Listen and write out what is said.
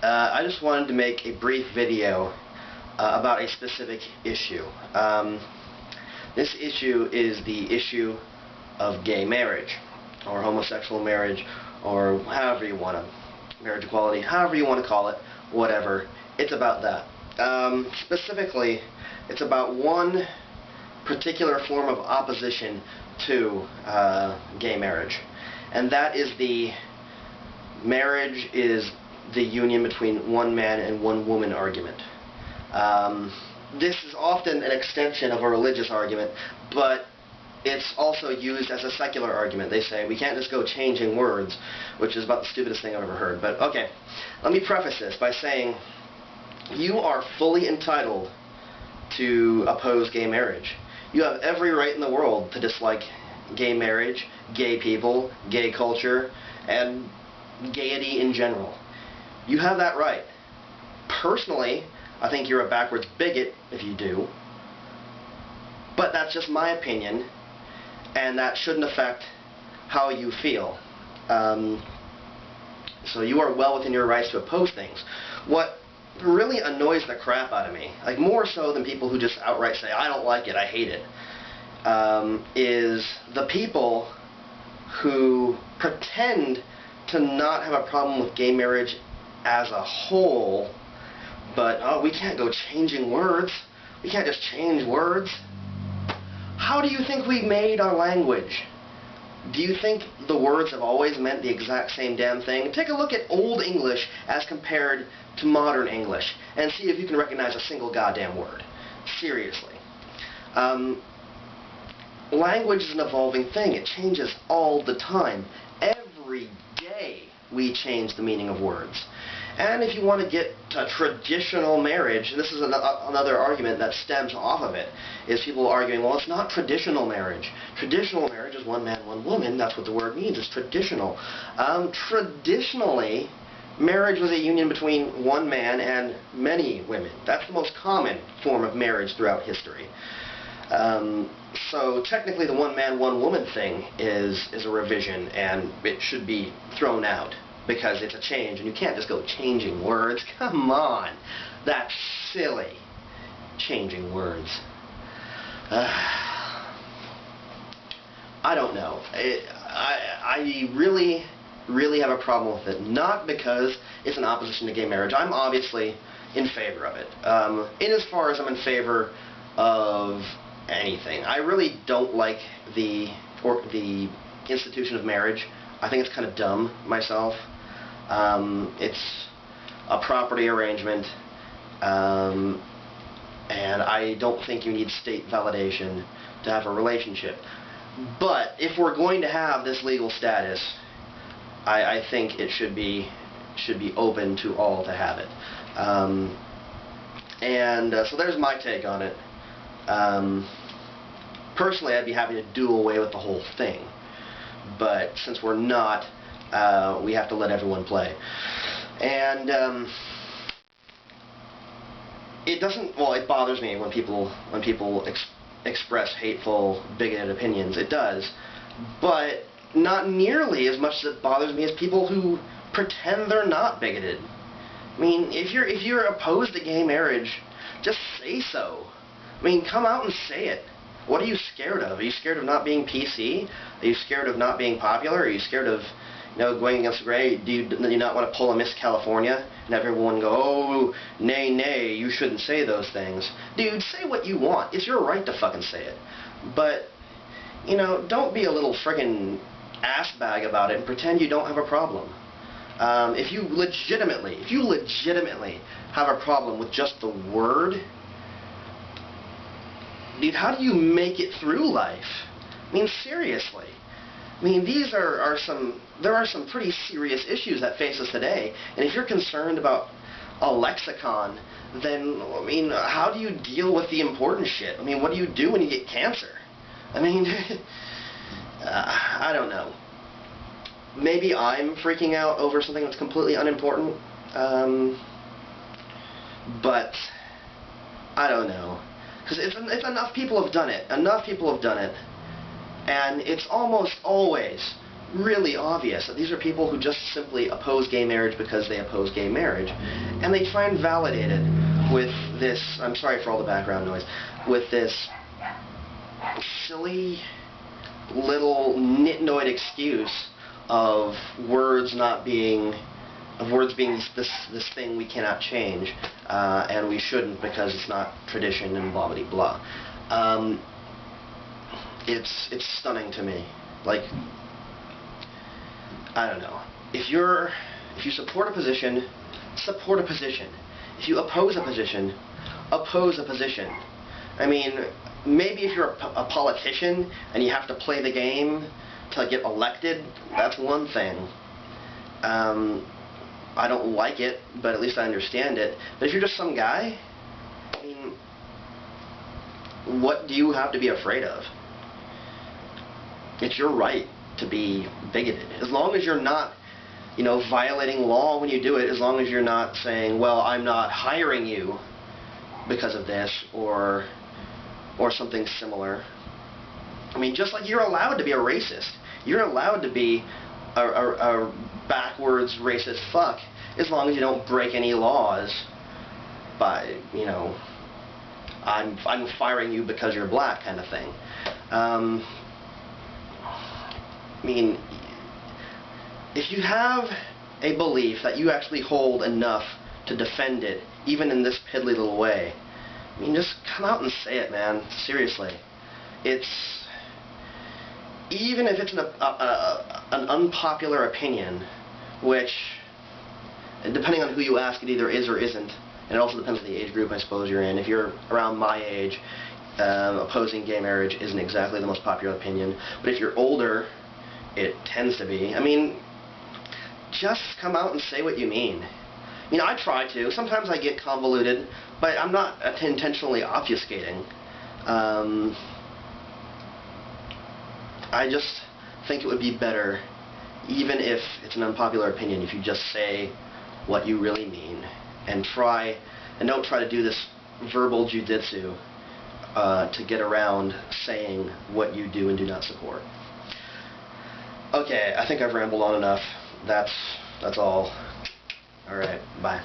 I just wanted to make a brief video about a specific issue. This issue is the issue of gay marriage, or homosexual marriage, or however you want to, marriage equality, however you want to call it, whatever. It's about that. Specifically, it's about one particular form of opposition to gay marriage, and that is the marriage is the union between one man and one woman argument. This is often an extension of a religious argument, but it's also used as a secular argument. They say we can't just go changing words, which is about the stupidest thing I've ever heard. But okay, let me preface this by saying you are fully entitled to oppose gay marriage. You have every right in the world to dislike gay marriage, gay people, gay culture, and gaiety in general. You have that right. Personally, I think you're a backwards bigot if you do, but that's just my opinion, and that shouldn't affect how you feel. So you are well within your rights to oppose things. What really annoys the crap out of me, like more so than people who just outright say, I don't like it, I hate it, is the people who pretend to not have a problem with gay marriage as a whole, but, oh, we can't go changing words. We can't just change words. How do you think we made our language? Do you think the words have always meant the exact same damn thing? Take a look at Old English as compared to modern English and see if you can recognize a single goddamn word. Seriously. Language is an evolving thing. It changes all the time. Every day we change the meaning of words. And if you want to get to traditional marriage, and this is another argument that stems off of it, is people arguing, well, it's not traditional marriage. Traditional marriage is one man, one woman. That's what the word means. It's traditional. Traditionally, marriage was a union between one man and many women. That's the most common form of marriage throughout history. So technically the one man, one woman thing is a revision, and it should be thrown out because it's a change, and you can't just go changing words. Come on. That's silly. Changing words. I don't know. I really have a problem with it. Not because it's an opposition to gay marriage. I'm obviously in favor of it. In as far as I'm in favor of anything. I really don't like the institution of marriage. I think it's kind of dumb myself. It's a property arrangement, and I don't think you need state validation to have a relationship. But if we're going to have this legal status, I think it should be open to all to have it. So there's my take on it. Personally, I'd be happy to do away with the whole thing, but since we're not, we have to let everyone play. And it doesn't. Well, it bothers me when people express hateful, bigoted opinions. It does, but not nearly as much as it bothers me as people who pretend they're not bigoted. I mean, if you're opposed to gay marriage, just say so. I mean, come out and say it. What are you scared of? Are you scared of not being PC? Are you scared of not being popular? Are you scared of, going against the grain? Do you not want to pull a Miss California and have everyone go, oh, nay, nay, you shouldn't say those things? Dude, say what you want. It's your right to fucking say it. But, don't be a little friggin' ass bag about it and pretend you don't have a problem. If you legitimately have a problem with just the word, dude, how do you make it through life? I mean, seriously. I mean, there are some pretty serious issues that face us today, and if you're concerned about a lexicon, then, I mean, how do you deal with the important shit? I mean, what do you do when you get cancer? I mean, I don't know. Maybe I'm freaking out over something that's completely unimportant, but I don't know. Because if enough people have done it, and it's almost always really obvious that these are people who just simply oppose gay marriage because they oppose gay marriage, and they try and validate it with this, I'm sorry for all the background noise, with this silly little nitnoid excuse of words being this thing we cannot change, and we shouldn't because it's not tradition and blah blah blah. It's stunning to me. Like, I don't know. If you support a position, support a position. If you oppose a position, oppose a position. I mean, maybe if you're a politician and you have to play the game to get elected, that's one thing. I don't like it, but at least I understand it. But if you're just some guy, I mean, what do you have to be afraid of? It's your right to be bigoted. As long as you're not, violating law when you do it, as long as you're not saying, well, I'm not hiring you because of this, or something similar. I mean, just like you're allowed to be a racist. You're allowed to be a backwards racist fuck, as long as you don't break any laws by, I'm firing you because you're black kind of thing. I mean, if you have a belief that you actually hold enough to defend it, even in this piddly little way, I mean, just come out and say it, man. Seriously. Even if it's an unpopular opinion, which, depending on who you ask, it either is or isn't, and it also depends on the age group, I suppose, you're in. If you're around my age, opposing gay marriage isn't exactly the most popular opinion, but if you're older, it tends to be. I mean, just come out and say what you mean. I try to. Sometimes I get convoluted, but I'm not intentionally obfuscating. I just think it would be better, even if it's an unpopular opinion, if you just say what you really mean, and don't try to do this verbal jujitsu to get around saying what you do and do not support. Okay, I think I've rambled on enough. That's all. Alright, bye.